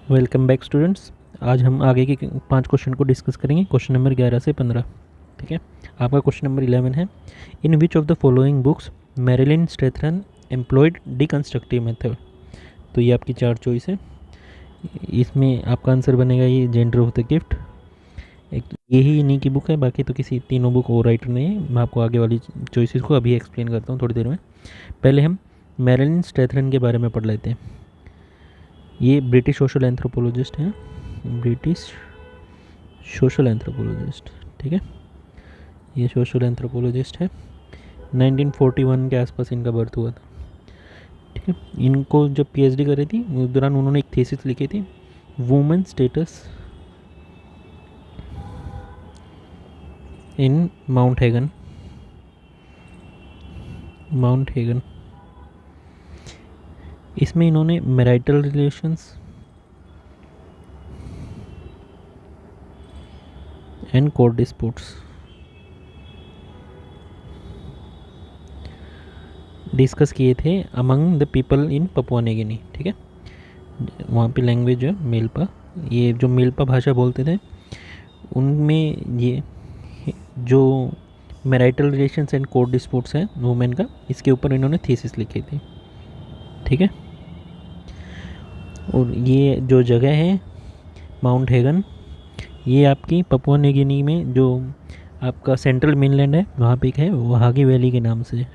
Welcome back students. आज हम आगे के 5 क्वेश्चन को डिस्कस करेंगे, क्वेश्चन नंबर 11 से 15। ठीक है, आपका क्वेश्चन नंबर 11 है, in which of the following books Marilyn Strathern employed deconstructive method. तो ये आपकी 4 चॉइस है। इसमें आपका आंसर बनेगा ये जेंडर ऑफ द गिफ्ट। एक तो यही इन्हीं की बुक है, बाकी तो किसी तीनों बुक और राइटर नहीं है। मैं आपको आगे वाली चॉइसेस को अभी एक्सप्लेन करता हूँ थोड़ी देर में। पहले हम मैरिलिन स्ट्रेथरन के बारे में पढ़ लेते हैं। ये ब्रिटिश सोशल एंथ्रोपोलॉजिस्ट हैं, ब्रिटिश सोशल एंथ्रोपोलॉजिस्ट। ठीक है, ये सोशल एंथ्रोपोलॉजिस्ट है। 1941 के आसपास इनका बर्थ हुआ था। ठीक है, इनको जब पीएचडी करी थी उस दौरान उन्होंने एक थीसिस लिखी थी, women status in mount Hagen. इसमें इन्होंने marital relations and court disputes discuss किए थे among the people in Papua New Guinea. ठीक है, वहाँ पे लैंग्वेज है मेलपा। ये जो मेलपा भाषा बोलते थे उनमें ये जो marital relations and court disputes हैं वुमेन का, इसके ऊपर इन्होंने थीसिस लिखी थी। ठीक है, और ये जो जगह है माउंट हैगन, ये आपकी पपुआ न्यू गिनी में जो आपका सेंट्रल मेनलैंड है वहाँ पे एक है, वहागी वैली के नाम से,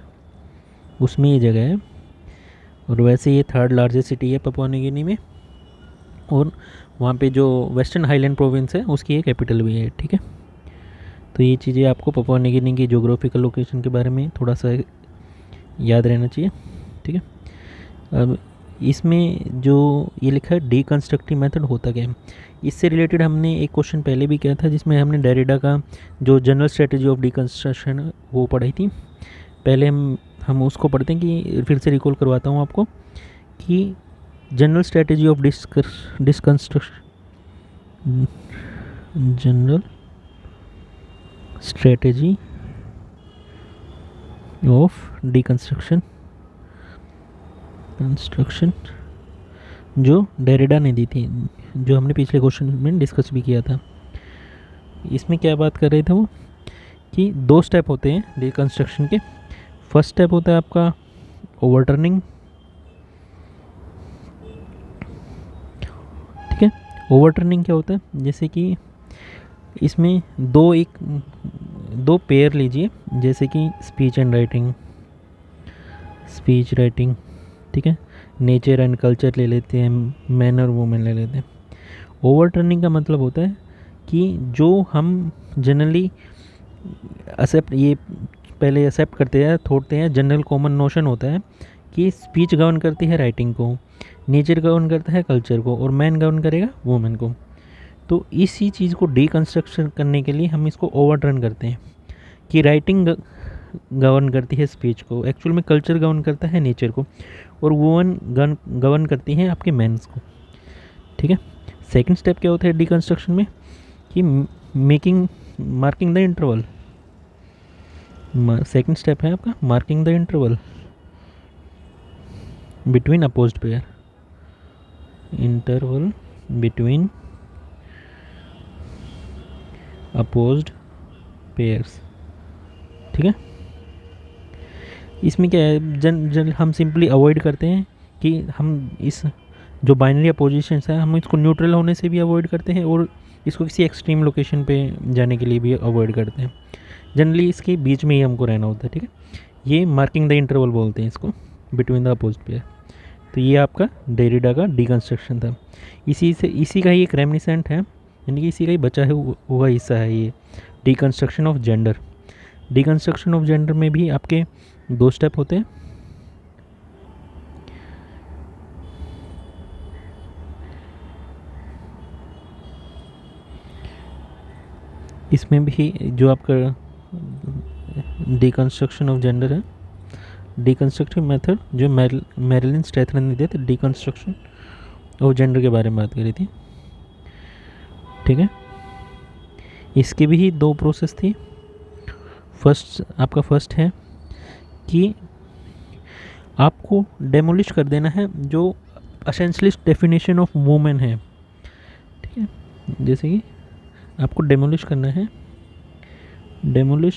उसमें ये जगह है। और वैसे ये 3rd लार्जेस्ट सिटी है पपुआ न्यू गिनी में, और वहाँ पे जो वेस्टर्न हाईलैंड प्रोविंस है उसकी ये कैपिटल भी है। ठीक है, तो ये चीज़ें आपको पपुआ न्यू गिनी की जोग्राफिकल लोकेशन के बारे में थोड़ा सा याद रहना चाहिए। ठीक है, अब इसमें जो ये लिखा है डीकंस्ट्रक्टिव मेथड होता क्या है, इससे रिलेटेड हमने एक क्वेश्चन पहले भी किया था जिसमें हमने डेरिडा का जो जनरल स्ट्रेटजी ऑफ डीकंस्ट्रक्शन वो पढ़ी थी। पहले हम उसको पढ़ते हैं कि फिर से रिकॉल करवाता हूँ आपको कि general strategy of deconstruction, general strategy of deconstruction जो डेरिडा ने दी थी, जो हमने पिछले क्वेश्चन में डिस्कस भी किया था। इसमें क्या बात कर रहे थे वो कि 2 स्टेप होते हैं डीकंस्ट्रक्शन के। फर्स्ट स्टेप होता है आपका ओवरटर्निंग। ठीक है, ओवरटर्निंग क्या होता है, जैसे कि इसमें दो पेयर लीजिए, जैसे कि स्पीच राइटिंग। ठीक है, नेचर एंड कल्चर ले लेते हैं, मैन और वुमेन ले लेते हैं। ओवरटर्निंग का मतलब होता है कि जो हम जनरली एक्सेप्ट करते हैं, थोड़ते हैं, जनरल कॉमन नोशन होता है कि स्पीच गवर्न करती है राइटिंग को, नेचर गवर्न करता है कल्चर को, और मैन गवर्न करेगा वुमेन को। तो इसी चीज़ को डीकंस्ट्रक्शन करने के लिए हम इसको ओवरटर्न करते हैं कि राइटिंग गवर्न करती है स्पीच को, एक्चुअल में कल्चर गवर्न करता है नेचर को, और वुमन गवर्न करती हैं आपके मैंस को। ठीक है, सेकंड स्टेप क्या होता है डीकंस्ट्रक्शन में कि marking the interval. Second step है आपका marking the interval between opposed pair, interval between opposed pairs. ठीक है, इसमें क्या है, जन हम सिंपली अवॉइड करते हैं कि हम इस जो बाइनरी अपोजिशंस है हम इसको न्यूट्रल होने से भी अवॉइड करते हैं, और इसको किसी एक्सट्रीम लोकेशन पे जाने के लिए भी अवॉइड करते हैं। जनरली इसके बीच में ही हमको रहना होता है। ठीक है, ये मार्किंग द इंटरवल बोलते हैं इसको बिटवीन द अपोज्ड पेयर। तो ये आपका डेरिडा का डीकंस्ट्रक्शन था। इसी का ही एक रेमिनिसेंट है, यानी कि इसी का ही बचा हुआ हिस्सा है ये deconstruction of gender. Deconstruction of gender में भी आपके 2 स्टेप होते हैं। इसमें भी जो आपका डीकंस्ट्रक्शन ऑफ जेंडर है, डीकंस्ट्रक्टिव मेथड जो मैरिलिन स्ट्रेथरन ने दिया था, डीकंस्ट्रक्शन ऑफ जेंडर के बारे में बात करी थी। ठीक है, इसके भी 2 प्रोसेस थी। फर्स्ट है कि आपको डेमोलिश कर देना है जो असेंशलिस्ट डेफिनेशन ऑफ वुमेन है। जैसे कि आपको डेमोलिश करना है, demolish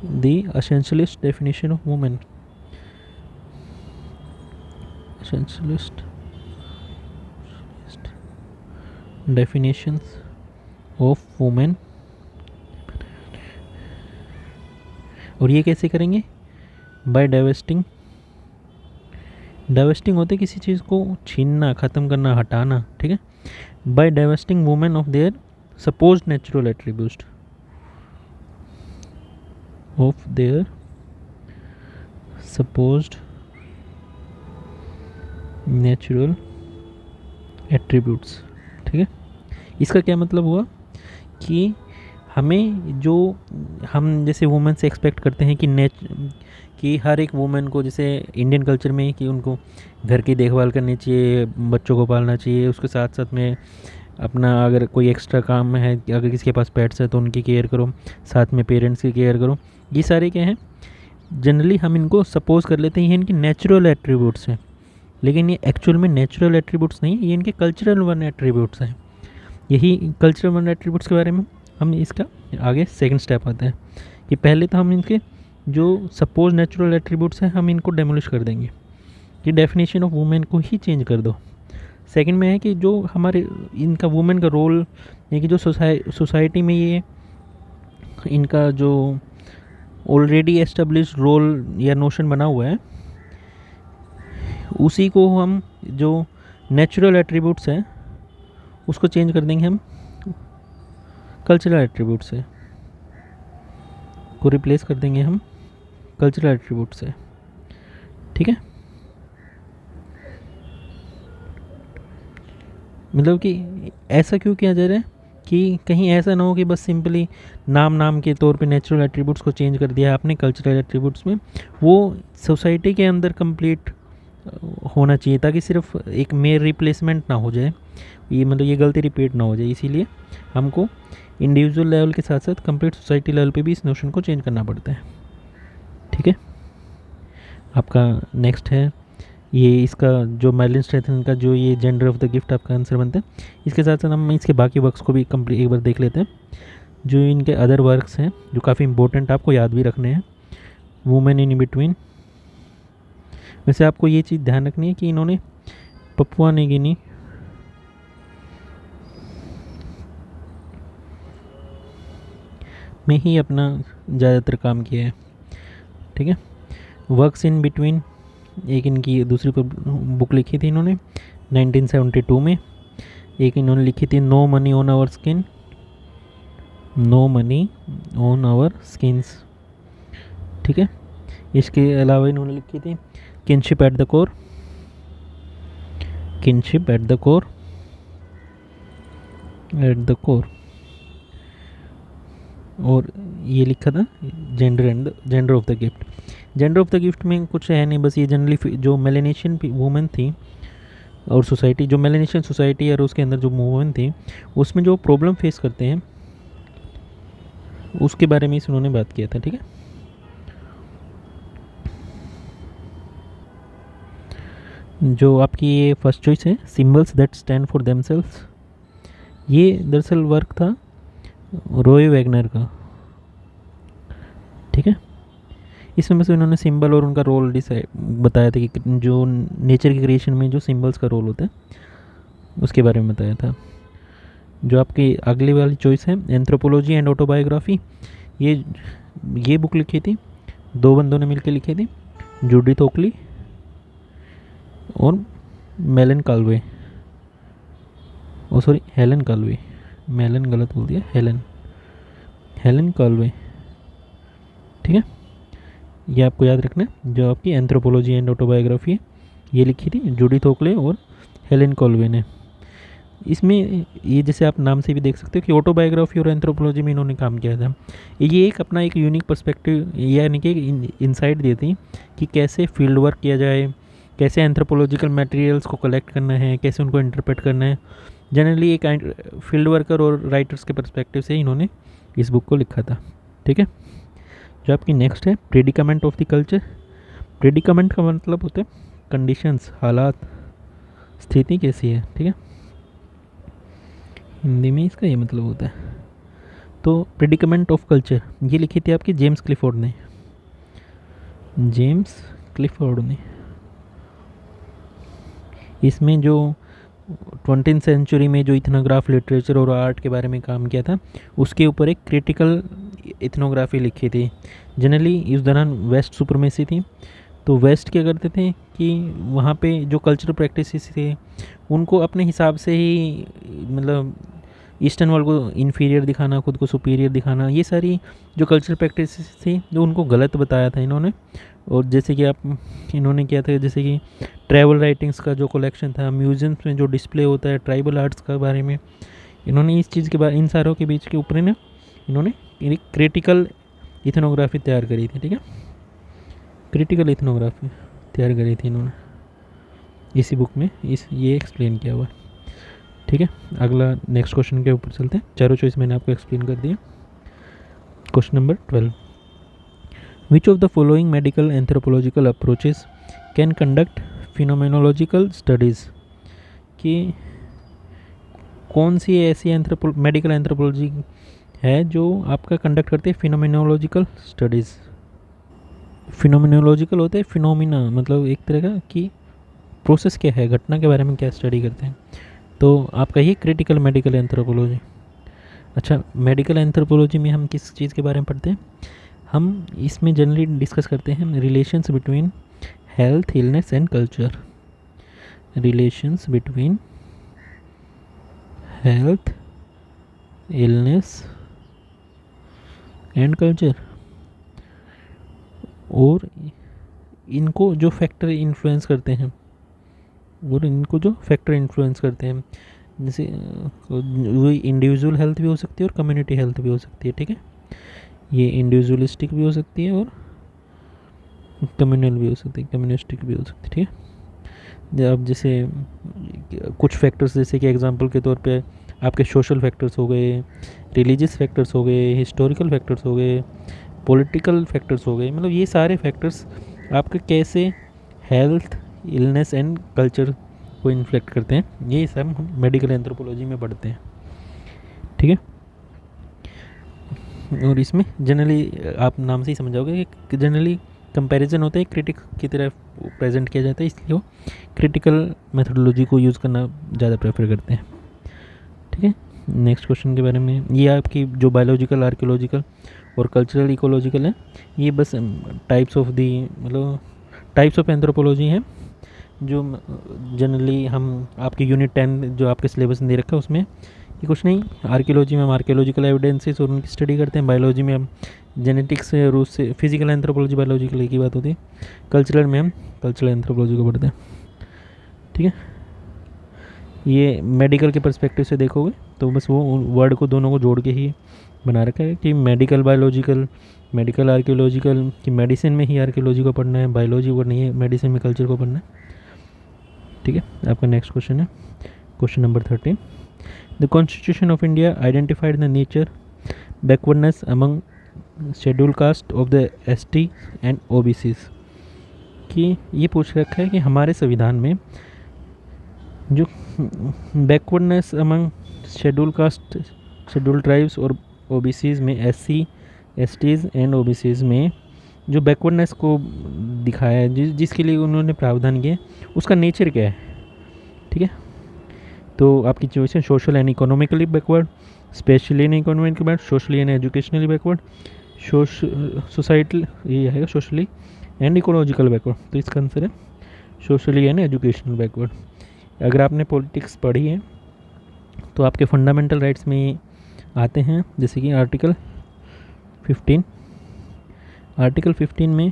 the essentialist definition of women, essentialist definitions of women. और ये कैसे करेंगे? Bye divesting. डाइवेस्टिंग होते किसी चीज़ को छीनना, ख़त्म करना, हटाना, ठीक है। By divesting women of their suppose natural attributes, of their supposed natural attributes, ठीक है। इसका क्या मतलब हुआ कि हमें जो हम जैसे वुमेन से एक्सपेक्ट करते हैं कि हर एक वुमेन को, जैसे इंडियन कल्चर में, कि उनको घर की देखभाल करनी चाहिए, बच्चों को पालना चाहिए, उसके साथ साथ में अपना अगर कोई एक्स्ट्रा काम है, अगर किसी के पास पेट्स है तो उनकी केयर करो, साथ में पेरेंट्स की केयर करो। ये सारे क्या हैं, जनरली हम इनको सपोज कर लेते हैं ये इनकी नेचुरल एट्रीब्यूट्स हैं, लेकिन ये एक्चुअल में नेचुरल एट्रीब्यूट्स नहीं, ये इनके कल्चरल वन एट्रीब्यूट्स हैं। यही कल्चरल वन एट्रीब्यूट्स के बारे में हम इसका आगे सेकंड स्टेप आता है कि पहले तो हम इनके जो सपोज नेचुरल एट्रीब्यूट्स हैं हम इनको डेमोलिश कर देंगे, कि डेफिनेशन ऑफ वुमेन को ही चेंज कर दो। सेकंड में है कि जो हमारे इनका वुमेन का रोल है, कि जो सोसाइटी में ये इनका जो ऑलरेडी एस्टेब्लिश्ड रोल या नोशन बना हुआ है, उसी को हम जो नेचुरल एट्रीब्यूट्स हैं उसको चेंज कर देंगे हम कल्चरल एट्रीब्यूट से, को रिप्लेस कर देंगे हम कल्चरल एट्रीब्यूट से, ठीक है। मतलब कि ऐसा क्यों किया जा रहा है कि कहीं ऐसा ना हो कि बस सिंपली नाम के तौर पे नेचुरल एट्रीब्यूट्स को चेंज कर दिया आपने कल्चरल एट्रीब्यूट्स में, वो सोसाइटी के अंदर कंप्लीट होना चाहिए, ताकि सिर्फ एक मेयर रिप्लेसमेंट ना हो जाए, ये मतलब ये गलती रिपीट ना हो जाए। इसीलिए हमको इंडिविजुअल लेवल के साथ साथ कंप्लीट सोसाइटी लेवल पे भी इस नोशन को चेंज करना पड़ता है, ठीक है। आपका नेक्स्ट है ये, इसका जो मैलिन स्ट्रेथन का जो ये जेंडर ऑफ द गिफ्ट आपका आंसर बनता है। इसके साथ साथ हम इसके बाकी वर्क्स को भी कंप्लीट एक बार देख लेते हैं, जो इनके अदर वर्क्स हैं जो काफ़ी इंपॉर्टेंट आपको याद भी रखने हैं। वुमेन इन बिटवीन, वैसे आपको ये चीज़ ध्यान रखनी है कि इन्होंने पपुआ न्यू गिनी में ही अपना ज़्यादातर काम किया है, ठीक है। वर्क्स इन बिटवीन एक इनकी दूसरी बुक लिखी थी इन्होंने 1972 में। एक इन्होंने लिखी थी no money on our skin, no money on our skins, ठीक है। इसके अलावा इन्होंने लिखी थी kinship at the core, kinship at the core, at the core. और ये लिखा था gender of the gift. Gender of the gift में कुछ है नहीं, बस ये जनरली जो मेलेनेशियन वुमेन थी और सोसाइटी, जो मेलेनेशियन सोसाइटी और उसके अंदर जो वुमेन थी उसमें जो प्रॉब्लम फेस करते हैं उसके बारे में इन्होंने बात किया था, ठीक है। जो आपकी ये फर्स्ट चॉइस है symbols that stand for themselves, ये दरअसल वर्क था रॉय वैगनर का, ठीक है। इसमें बस उन्होंने सिंबल और उनका रोल डिसाइड बताया था कि जो नेचर की क्रिएशन में जो सिंबल्स का रोल होता है उसके बारे में बताया था। जो आपकी अगली वाली चॉइस है एंथ्रोपोलॉजी एंड ऑटोबायोग्राफी, ये बुक लिखी थी दो बंदों ने मिलकर लिखी थी, जूडिथ ओकली और मेलन काल्वे, हेलन काल्वे, मेलन गलत बोल दिया, हेलन काल्वे, ठीक है। ये आपको याद रखना है। जो आपकी एंथ्रोपोलॉजी एंड ऑटोबायोग्राफी है ये लिखी थी जूडिथ ओकले और हेलन कॉल्वे ने। इसमें ये जैसे आप नाम से भी देख सकते हो कि ऑटोबायोग्राफी और एंथ्रोपोलॉजी में इन्होंने काम किया था। ये एक अपना एक यूनिक पर्सपेक्टिव यानी कि इंसाइट देती कि कैसे फील्ड वर्क किया जाए, कैसे एंथ्रोपोलॉजिकल मटेरियल्स को कलेक्ट करना है, कैसे उनको इंटरप्रेट करना है। जनरली एक फील्ड वर्कर और राइटर्स के पर्सपेक्टिव से इन्होंने इस बुक को लिखा था, ठीक है। जो आपकी नेक्स्ट है predicament of the culture. Predicament का मतलब होता है कंडीशंस, हालात, स्थिति कैसी है, ठीक है। हिंदी में इसका ये मतलब होता है। तो प्रेडिकमेंट ऑफ कल्चर ये लिखी थी आपकी जेम्स क्लिफोर्ड ने, जेम्स क्लिफोर्ड ने। इसमें जो 20th सेंचुरी में जो इथनोग्राफ लिटरेचर और आर्ट के बारे में काम किया था, उसके ऊपर एक क्रिटिकल इथनोग्राफी लिखी थी। जनरली इस दौरान वेस्ट सुपरमेसी थी, तो वेस्ट क्या करते थे कि वहाँ पे जो कल्चरल प्रैक्टिसेस थे उनको अपने हिसाब से ही, मतलब ईस्टर्न वर्ल्ड को इन्फीरियर दिखाना, खुद को सुपीरियर दिखाना, ये सारी जो कल्चरल प्रैक्टिसेस थी जो उनको गलत बताया था इन्होंने। और जैसे कि आप इन्होंने किया था, जैसे कि ट्रैवल राइटिंग्स का जो कलेक्शन था, म्यूजियम्स में जो डिस्प्ले होता है ट्राइबल आर्ट्स का बारे में, इन्होंने इस चीज़ के बारे, इन सारों के बीच के ऊपर ना इन्होंने एक क्रिटिकल इथनोग्राफी तैयार करी थी। ठीक है, क्रिटिकल इथनोग्राफी तैयार करी थी इन्होंने इसी बुक में, इस ये एक्सप्लेन किया हुआ है। ठीक है, अगला नेक्स्ट क्वेश्चन के ऊपर चलते हैं। चारों चॉइस मैंने आपको एक्सप्लेन कर दिया। Question number 12, which of the following medical anthropological approaches can conduct phenomenological studies, कि कौन सी ऐसी मेडिकल एंथ्रोपोलॉजी है जो आपका कंडक्ट करते हैं फिनोमेनोलॉजिकल स्टडीज़। फिनोमेनोलॉजिकल होता है फिनोमिना, मतलब एक तरह का कि प्रोसेस क्या है, घटना के बारे में क्या स्टडी करते हैं। तो आपका ये क्रिटिकल मेडिकल एंथ्रोपोलॉजी। अच्छा, मेडिकल एंथ्रोपोलॉजी में हम किस चीज़ के बारे में पढ़ते हैं? हम इसमें जनरली डिस्कस करते हैं relations between health, illness and culture. Relations between health, illness and culture, और इनको जो फैक्टर इन्फ्लुएंस करते हैं, जैसे वो इंडिविजुअल हेल्थ भी हो सकती है और कम्युनिटी हेल्थ भी हो सकती है। ठीक है, ये इंडिविजुअलिस्टिक भी हो सकती है और कम्युनल भी हो सकती है, कम्युनिस्टिक भी हो सकती है। ठीक है, अब जैसे कुछ फैक्टर्स, जैसे कि एग्जांपल के तौर पे आपके सोशल फैक्टर्स हो गए, रिलीजियस फैक्टर्स हो गए, हिस्टोरिकल फैक्टर्स हो गए, पॉलिटिकल फैक्टर्स हो गए, मतलब ये सारे फैक्टर्स आपके कैसे हेल्थ, इलनेस एंड कल्चर को इन्फ्लेक्ट करते हैं, ये सब हम मेडिकल एंथ्रोपोलॉजी में पढ़ते हैं। ठीक है, और इसमें जनरली आप नाम से ही समझ जाओगे कि जनरली कंपैरिजन होता है, क्रिटिक की तरह प्रेजेंट किया जाता है, इसलिए वो क्रिटिकल मेथोडोलॉजी को यूज़ करना ज़्यादा प्रेफर करते हैं। ठीक है, नेक्स्ट क्वेश्चन के बारे में, ये आपकी जो बायोलॉजिकल, आर्कियोलॉजिकल और कल्चरल इकोलॉजिकल है, ये बस टाइप्स ऑफ एंथ्रोपोलॉजी हैं जो जनरली हम आपके यूनिट 10 जो आपके सिलेबस में दे रखा है उसमें ये कुछ नहीं। आर्कियोलॉजी में हम आर्कियोलॉजिकल एविडेंसेस और उनकी स्टडी करते हैं, बायोलॉजी में हम जेनेटिक्स से और उससे फिजिकल एंथ्रोपोलॉजी, बायोलॉजिकल एक ही बात होती है, कल्चरल में हम कल्चरल एंथ्रोपोलॉजी को पढ़ते हैं। ठीक है, ये मेडिकल के पर्सपेक्टिव से देखोगे तो बस वो वर्ड को दोनों को जोड़ के ही बना रखा है कि मेडिकल बायोलॉजिकल, मेडिकल आर्कियोलॉजिकल, कि मेडिसिन में ही आर्कियोलॉजी को पढ़ना है, बायोलॉजी को नहीं है, मेडिसिन में कल्चर को पढ़ना है। ठीक है, आपका नेक्स्ट क्वेश्चन है question number 13, the constitution of India identified the nature backwardness among schedule caste of the ST and OBCs, कि ये पूछ रखा है कि हमारे संविधान में जो backwardness among schedule caste, schedule tribes और ओबीसीज में, एससी, एसटीज़ एंड ओबीसीज में जो बैकवर्डनेस को दिखाया है, जिसके लिए उन्होंने प्रावधान किया, उसका नेचर क्या है। ठीक है, तो आपकी चॉइस है social and economically backward, specially and economically backward, socially and educationally backward, societal, ये आएगा सोशली एंड इकोलॉजिकल बैकवर्ड। तो इसका आंसर है सोशली एंड एजुकेशनल बैकवर्ड। अगर आपने पॉलिटिक्स पढ़ी है तो आपके फंडामेंटल राइट्स में आते हैं, जैसे कि आर्टिकल 15 में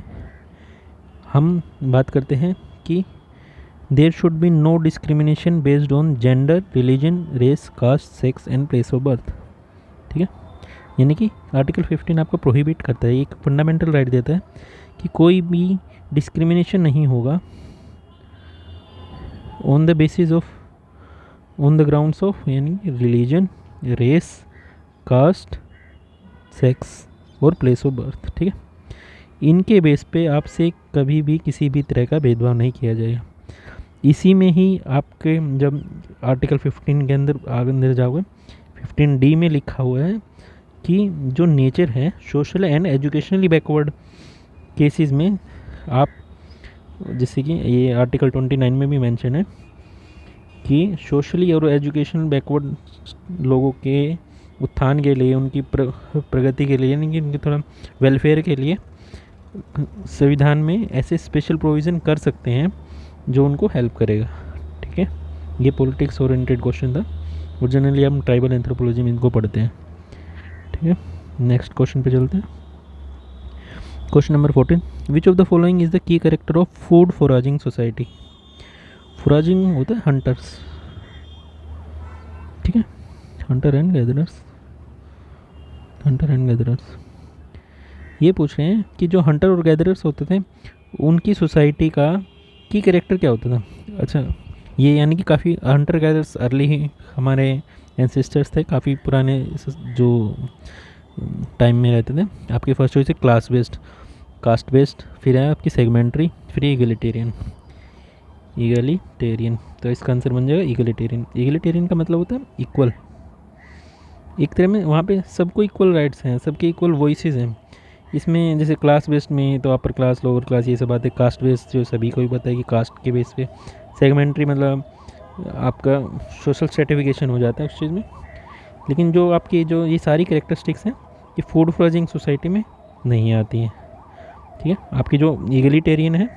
हम बात करते हैं कि there should be no discrimination based on gender, religion, race, caste, sex and place of birth. ठीक है, यानी कि आर्टिकल 15 आपको प्रोहिबिट करता है, एक फंडामेंटल राइट देता है कि कोई भी डिस्क्रिमिनेशन नहीं होगा on the basis of, on the grounds of, यानी रिलीजन, रेस, कास्ट, सेक्स और प्लेस ऑफ बर्थ। ठीक है, इनके बेस पे आपसे कभी भी किसी भी तरह का भेदभाव नहीं किया जाएगा। इसी में ही आपके जब आर्टिकल 15 के अंदर जाओगे 15D में लिखा हुआ है कि जो नेचर है social and educationally backward cases में आप, जैसे कि ये आर्टिकल 29 में भी मेंशन है कि सोशली और एजुकेशनल बैकवर्ड लोगों के उत्थान के लिए, उनकी प्रगति के लिए, यानी कि उनके थोड़ा वेलफेयर के लिए संविधान में ऐसे स्पेशल प्रोविज़न कर सकते हैं जो उनको हेल्प करेगा। ठीक है, ये पॉलिटिक्स ओरिएंटेड क्वेश्चन था और जनरली हम ट्राइबल एंथ्रोपोलॉजी में इनको पढ़ते हैं। ठीक है, नेक्स्ट क्वेश्चन पे चलते हैं। Question number 14, which of the following is the key character of food foraging society. Foraging होता है हंटर्स, ठीक है, hunter and gatherers, hunter and gatherers. ये पूछ रहे हैं कि जो हंटर और गैदरर्स होते थे उनकी सोसाइटी का की कैरेक्टर क्या होता था। अच्छा, ये यानी कि काफ़ी हंटर गैदरर्स अर्ली ही हमारे एंसेस्टर्स थे, काफ़ी पुराने जो टाइम में रहते थे। आपकी फर्स्ट चॉइस है क्लास बेस्ड, कास्ट बेस्ड, फिर है आपकी सेगमेंट्री, फिर इगलिटेरियन। इगलिटेरियन, तो इसका आंसर बन जाएगा इगलिटेरियन। इगलिटेरियन का मतलब होता है इक्वल, एक तरह में वहाँ पे सबको इक्वल राइट्स हैं, सबके इक्वल वॉइसेस हैं। इसमें जैसे क्लास बेस्ड में तो अपर क्लास, लोअर क्लास, ये सब बातें। कास्ट बेस्ड जो सभी को ही पता है कि कास्ट के बेस पे। सेगमेंट्री मतलब आपका सोशल सर्टिफिकेशन हो जाता है उस चीज़ में। लेकिन जो आपकी जो ये सारी कैरेक्टरिस्टिक्स हैं ये फूड फोराजिंग सोसाइटी में नहीं आती हैं। ठीक है, आपकी जो इगलिटेरियन है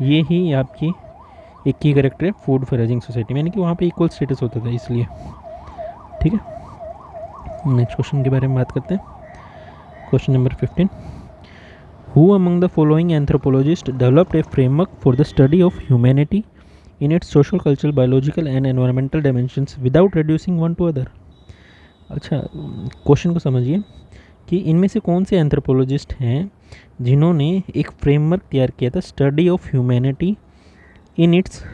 ये ही आपकी एक की कैरेक्टर है फूड फोराजिंग सोसाइटी में, यानी कि वहाँ पे इक्वल स्टेटस होता था इसलिए। ठीक है, नेक्स्ट क्वेश्चन के बारे में बात करते हैं। Question number 15, who among the following anthropologist developed A framework for the study of humanity in its social, cultural, biological and environmental dimensions without reducing one two other. अच्छा, क्वेश्चन को समझिए कि इनमें से कौन से एंथ्रोपोलॉजिस्ट हैं जिन्होंने एक फ्रेमवर्क तैयार किया था study of humanity in its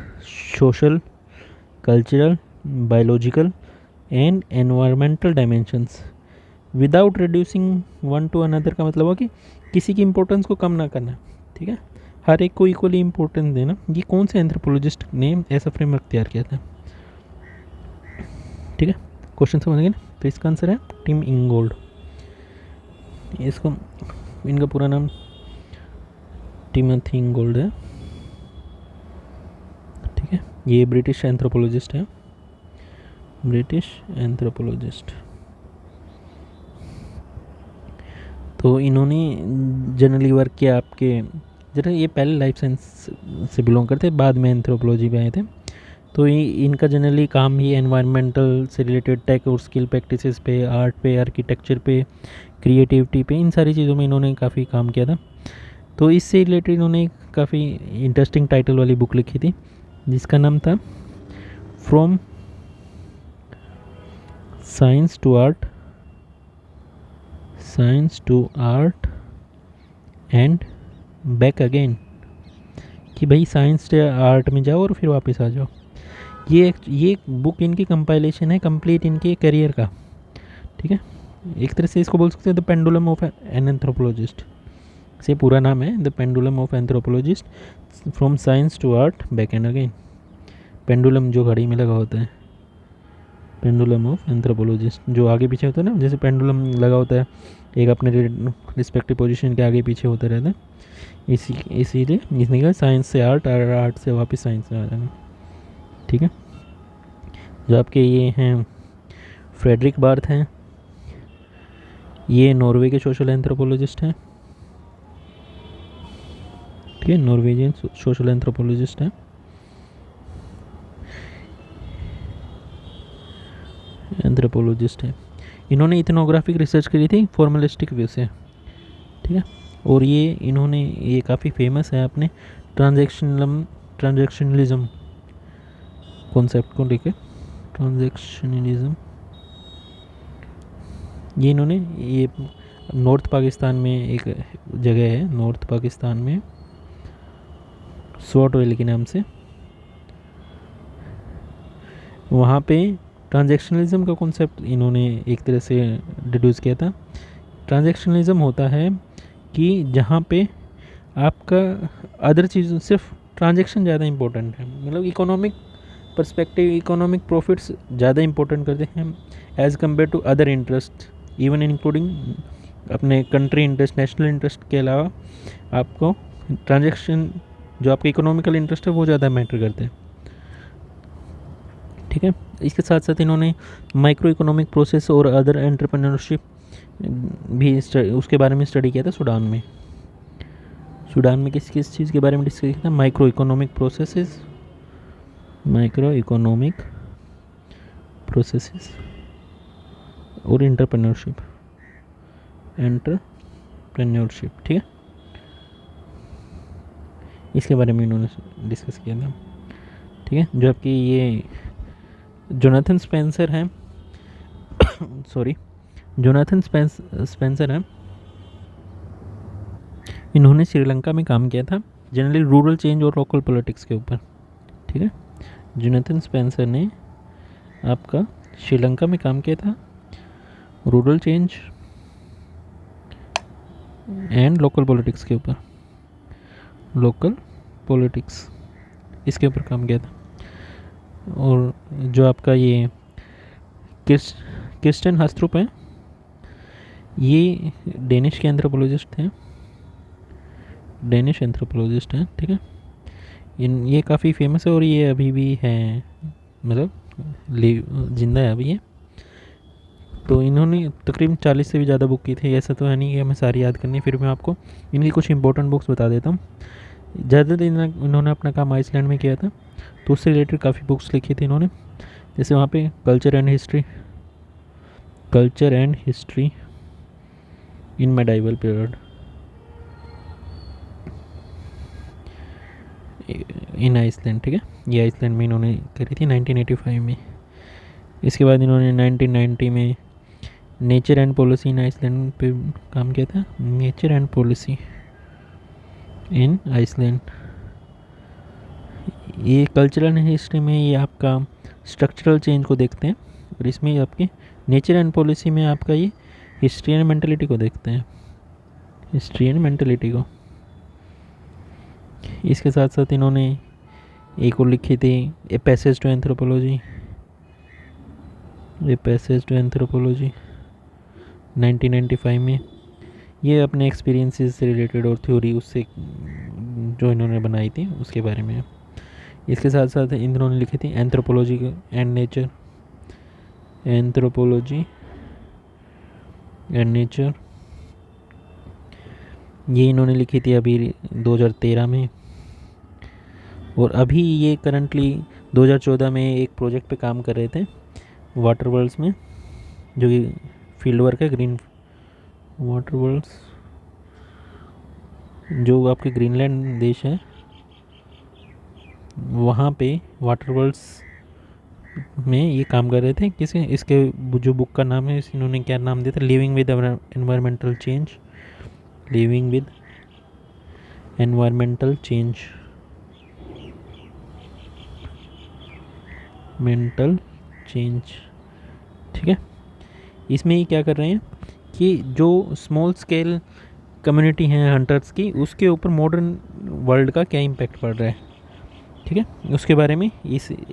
social, cultural, biological and environmental dimensions without reducing one two another. का मतलब हुआ कि किसी की इंपॉर्टेंस को कम ना करना। ठीक है, हर एक को इक्वली इंपॉर्टेंस देना। ये कौन से एंथ्रोपोलॉजिस्ट ने ऐसा फ्रेमवर्क तैयार किया था। ठीक है, क्वेश्चन समझ गए ना। तो इसका आंसर है टिम इंगोल्ड। इसको, इनका पूरा नाम टिमोथी इंगोल्ड है। ठीक है, ये ब्रिटिश एंथ्रोपोलॉजिस्ट है, ब्रिटिश एंथ्रोपोलॉजिस्ट। तो इन्होंने जनरली वर्क किया आपके, जरा ये पहले लाइफ साइंस से बिलोंग करते, बाद में एंथ्रोपोलॉजी में आए थे। तो इनका जनरली काम ही एनवायरमेंटल से रिलेटेड टेक और स्किल प्रैक्टिसेस पे, आर्ट पे, आर्किटेक्चर पे, क्रिएटिविटी पे, इन सारी चीज़ों में इन्होंने काफ़ी काम किया था। तो इससे रिलेटेड इन्होंने काफ़ी इंटरेस्टिंग टाइटल वाली बुक लिखी थी जिसका नाम था from science to art, science to art and back again. कि भाई साइंस से आर्ट में जाओ और फिर वापस आ जाओ। ये बुक इनकी कंपाइलेशन है कंप्लीट इनके करियर का। ठीक है, एक तरह से इसको बोल सकते हैं the pendulum of an anthropologist, से पूरा नाम है the pendulum of anthropologist from science to art back and again. Pendulum जो घड़ी में लगा होता है, पेंडुलम ऑफ एंथ्रोपोलॉजिस्ट, जो आगे पीछे होता है ना, जैसे पेंडुलम लगा होता है एक अपने रिस्पेक्टिव पोजीशन के आगे पीछे होता रहता है, इसीलिए इसने कहा साइंस से आर्ट और आर्ट से वापस साइंस में आ जाना। ठीक है, जो आपके ये हैं फ्रेडरिक बार्थ हैं, ये नॉर्वे के सोशल एंथ्रोपोलॉजिस्ट हैं। ठीक है, नॉर्वेजियन सोशल एंथ्रोपोलॉजिस्ट हैं। एंथ्रोपोलॉजिस्ट है, इन्होंने इथनोग्राफिक रिसर्च करी थी फॉर्मलिस्टिक व्यू से। ठीक है, और ये काफ़ी फेमस है अपने ट्रांजैक्शनलिज्म कॉन्सेप्ट को लेकर। ट्रांजैक्शनलिज्म ये इन्होंने, ये नॉर्थ पाकिस्तान में एक जगह है, नॉर्थ पाकिस्तान में स्वॉट वैली के नाम से, वहाँ पे ट्रांजैक्शनलिज्म का कॉन्सेप्ट इन्होंने एक तरह से डिड्यूस किया था। ट्रांजैक्शनलिज्म होता है कि जहाँ पे आपका अदर चीज़, सिर्फ ट्रांजैक्शन ज़्यादा इंपॉर्टेंट है, मतलब इकोनॉमिक पर्सपेक्टिव इकोनॉमिक प्रॉफिट्स ज़्यादा इंपॉर्टेंट करते हैं as compare to other interest, even including अपने कंट्री इंटरेस्ट, नेशनल इंटरेस्ट के अलावा आपको ट्रांजैक्शन जो आपके इकोनॉमिकल इंटरेस्ट है वो ज़्यादा मैटर करते हैं। ठीक है, इसके साथ साथ इन्होंने माइक्रो इकोनॉमिक प्रोसेस और अदर एंटरप्रेन्योरशिप भी उसके बारे में स्टडी किया था सूडान में। सूडान में किस किस चीज़ के बारे में डिस्कस किया था? Micro economic processes, micro economic processes और एंटरप्रेन्योरशिप, ठीक है, इसके बारे में इन्होंने डिस्कस किया था। ठीक है, जो आपकी ये जोनाथन स्पेंसर हैं सॉरी जोनाथन स्पेंसर हैं, इन्होंने श्रीलंका में काम किया था जनरली रूरल चेंज और लोकल पॉलिटिक्स के ऊपर। ठीक है, जोनाथन स्पेंसर ने आपका श्रीलंका में काम किया था rural change and local politics के ऊपर, लोकल पॉलिटिक्स इसके ऊपर काम किया था। और जो आपका ये क्रिस्टियन हस्तरूप हैं, ये डेनिश के एंथ्रोपोलॉजिस्ट हैं, डेनिश एंथ्रोपोलॉजिस्ट हैं। ठीक है, ये काफ़ी फेमस है और ये अभी भी हैं, मतलब जिंदा है अभी ये। तो इन्होंने तकरीबन 40 से भी ज़्यादा बुक की थी। ऐसा तो है नहीं कि हमें सारी याद करनी, फिर मैं आपको इनकी कुछ इंपॉर्टेंट बुक्स बता देता हूँ। ज़्यादातर इन्होंने अपना काम आइसलैंड में किया था, तो उससे रिलेटेड काफ़ी बुक्स लिखी थी इन्होंने। जैसे वहाँ पे culture and history in medieval period in Iceland. ठीक है, ये आइसलैंड में इन्होंने करी थी 1985 में। इसके बाद इन्होंने 1990 में nature and policy in Iceland पे काम किया था, nature and policy in Iceland. ये कल्चरल हिस्ट्री में ये आपका स्ट्रक्चरल चेंज को देखते हैं, और इसमें आपके नेचर एंड पॉलिसी में आपका ये हिस्ट्री एंड मेंटलिटी को देखते हैं, हिस्ट्री एंड मेंटलिटी को। इसके साथ साथ इन्होंने एक और लिखी थी a passage to anthropology, a passage to anthropology 1995 में। ये अपने एक्सपीरियंसेस से रिलेटेड और थ्योरी उससे जो इन्होंने बनाई थी उसके बारे में। इसके साथ साथ इन्होंने लिखी थी anthropology and nature, anthropology and nature, ये इन्होंने लिखी थी अभी 2013 में। और अभी ये करंटली 2014 में एक प्रोजेक्ट पे काम कर रहे थे वाटर वर्ल्ड्स में, जो कि फील्ड वर्क है ग्रीन वाटर वर्ल्ड्स, जो आपके ग्रीनलैंड देश है वहाँ पे वाटर वर्ल्ड्स में ये काम कर रहे थे। किसी इसके जो बुक का नाम है, इन्होंने क्या नाम दिया था, living with environmental change, living with environmental change, mental change. ठीक है, इसमें ये क्या कर रहे हैं कि जो स्मॉल स्केल कम्युनिटी हैं हंटर्स की, उसके ऊपर मॉडर्न वर्ल्ड का क्या इम्पैक्ट पड़ रहा है। ठीक है, उसके बारे में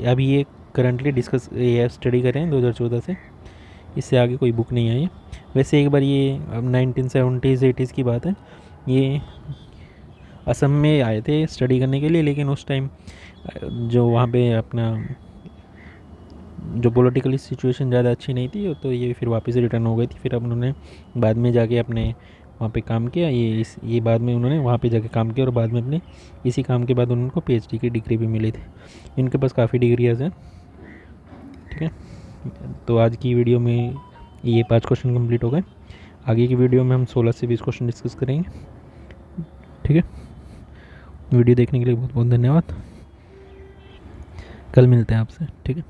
अभी ये करंटली ये स्टडी कर रहे हैं 2014 से, इससे आगे कोई बुक नहीं आई है। वैसे एक बार ये अब 1970s 80s की बात है, ये असम में आए थे स्टडी करने के लिए, लेकिन उस टाइम जो वहाँ पे अपना जो पॉलिटिकली सिचुएशन ज़्यादा अच्छी नहीं थी, तो ये फिर वापस रिटर्न हो गई थी। फिर अब उन्होंने बाद में जाके अपने वहाँ पे काम किया, ये बाद में उन्होंने वहाँ पे जाके काम किया, और बाद में अपने इसी काम के बाद उनको PhD की डिग्री भी मिली थी। इनके पास काफ़ी डिग्रियाज हैं। ठीक है, तो आज की वीडियो में ये 5 क्वेश्चन कंप्लीट हो गए। आगे की वीडियो में हम 16 से 20 क्वेश्चन डिस्कस करेंगे। ठीक है, वीडियो देखने के लिए बहुत बहुत धन्यवाद। कल मिलते हैं आपसे। ठीक है।